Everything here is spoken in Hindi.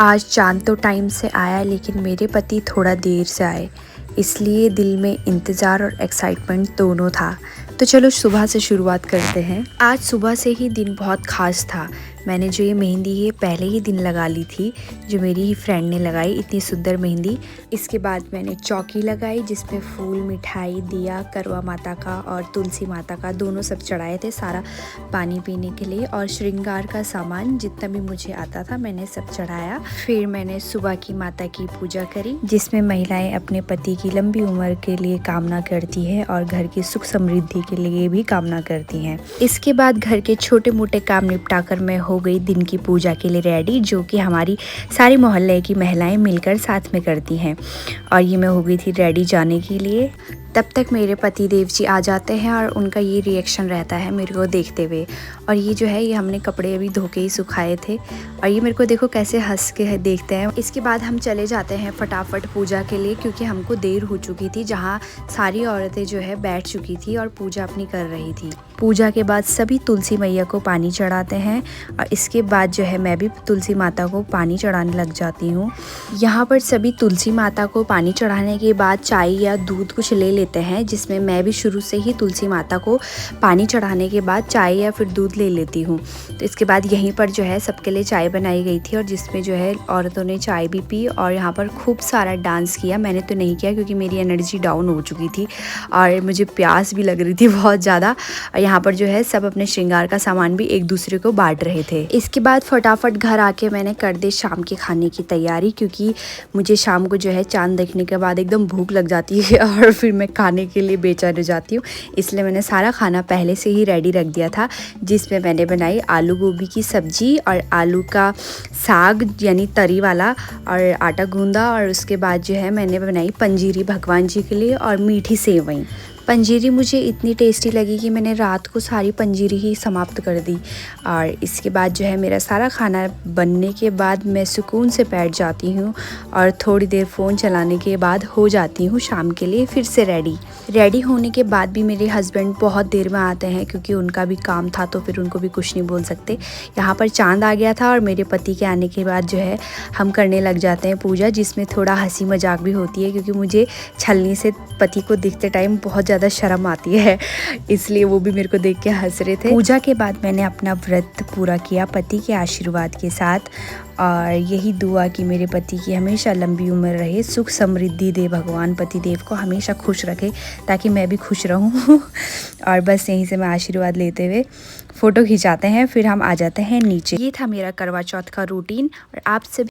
आज चाँद तो टाइम से आया लेकिन मेरे पति थोड़ा देर से आए, इसलिए दिल में इंतज़ार और एक्साइटमेंट दोनों था। तो चलो सुबह से शुरुआत करते हैं। आज सुबह से ही दिन बहुत ख़ास था। मैंने जो ये मेहंदी है पहले ही दिन लगा ली थी, जो मेरी ही फ्रेंड ने लगाई, इतनी सुंदर मेहंदी। इसके बाद मैंने चौकी लगाई जिसमें फूल, मिठाई, दिया, करवा माता का और तुलसी माता का दोनों सब चढ़ाए थे, सारा पानी पीने के लिए और श्रृंगार का सामान जितना भी मुझे आता था मैंने सब चढ़ाया। फिर मैंने सुबह की माता की पूजा करी जिसमें महिलाएं अपने पति की लंबी उम्र के लिए कामना करती है और घर की सुख समृद्धि के लिए भी कामना करती हैं। इसके बाद घर के छोटे मोटे काम निपटा कर मैं हो गई दिन की पूजा के लिए रेडी, जो कि हमारी सारी मोहल्ले की महिलाएं मिलकर साथ में करती हैं। और ये मैं हो गई थी रेडी जाने के लिए। तब तक मेरे पति देव जी आ जाते हैं और उनका ये रिएक्शन रहता है मेरे को देखते हुए। और ये जो है ये हमने कपड़े अभी धो के ही सुखाए थे और ये मेरे को देखो कैसे हंस के देखते हैं। इसके बाद हम चले जाते हैं फटाफट पूजा के लिए, क्योंकि हमको देर हो चुकी थी, जहाँ सारी औरतें जो है बैठ चुकी थी और पूजा अपनी कर रही थी। पूजा के बाद सभी तुलसी मैया को पानी चढ़ाते हैं और इसके बाद जो है मैं भी तुलसी माता को पानी चढ़ाने लग जाती हूँ। यहाँ पर सभी तुलसी माता को पानी चढ़ाने के बाद चाय या दूध कुछ ले लेते हैं, जिसमें मैं भी शुरू से ही तुलसी माता को पानी चढ़ाने के बाद चाय या फिर दूध ले लेती हूँ। तो इसके बाद यहीं पर जो है सबके लिए चाय बनाई गई थी और जिसमें जो है औरतों ने चाय भी पी और यहाँ पर खूब सारा डांस किया। मैंने तो नहीं किया क्योंकि मेरी एनर्जी डाउन हो चुकी थी और मुझे प्यास भी लग रही थी बहुत ज़्यादा। और यहाँ पर जो है सब अपने श्रृंगार का सामान भी एक दूसरे को बांट रहे थे। इसके बाद फटाफट घर आके मैंने कर दी शाम के खाने की तैयारी, क्योंकि मुझे शाम को जो है चांद देखने के बाद एकदम भूख लग जाती है और फिर मैं खाने के लिए बेचैन हो जाती हूँ। इसलिए मैंने सारा खाना पहले से ही रेडी रख दिया था, जिसमें मैंने बनाई आलू गोभी की सब्जी और आलू का साग यानी तरी वाला और आटा गूंदा। और उसके बाद जो है मैंने बनाई पंजीरी भगवान जी के लिए और मीठी सेवई। पंजीरी मुझे इतनी टेस्टी लगी कि मैंने रात को सारी पंजीरी ही समाप्त कर दी। और इसके बाद जो है मेरा सारा खाना बनने के बाद मैं सुकून से बैठ जाती हूँ और थोड़ी देर फ़ोन चलाने के बाद हो जाती हूँ शाम के लिए फिर से रेडी होने के बाद भी मेरे हस्बैंड बहुत देर में आते हैं, क्योंकि उनका भी काम था तो फिर उनको भी कुछ नहीं बोल सकते। यहाँ पर चाँद आ गया था और मेरे पति के आने के बाद जो है हम करने लग जाते हैं पूजा, जिसमें थोड़ा हंसी मजाक भी होती है, क्योंकि मुझे छलनी से पति को दिखते टाइम बहुत ज़्यादा शर्म आती है, इसलिए वो भी मेरे को देख के हंस रहे थे। पूजा के बाद मैंने अपना व्रत पूरा किया पति के आशीर्वाद के साथ और यही दुआ कि मेरे पति की हमेशा लंबी उम्र रहे, सुख समृद्धि दे भगवान, पति देव को हमेशा खुश रखे ताकि मैं भी खुश रहूं। और बस यहीं से मैं आशीर्वाद लेते हुए फ़ोटो खिंचाते हैं, फिर हम आ जाते हैं नीचे। ये था मेरा करवा चौथ का रूटीन और आप सभी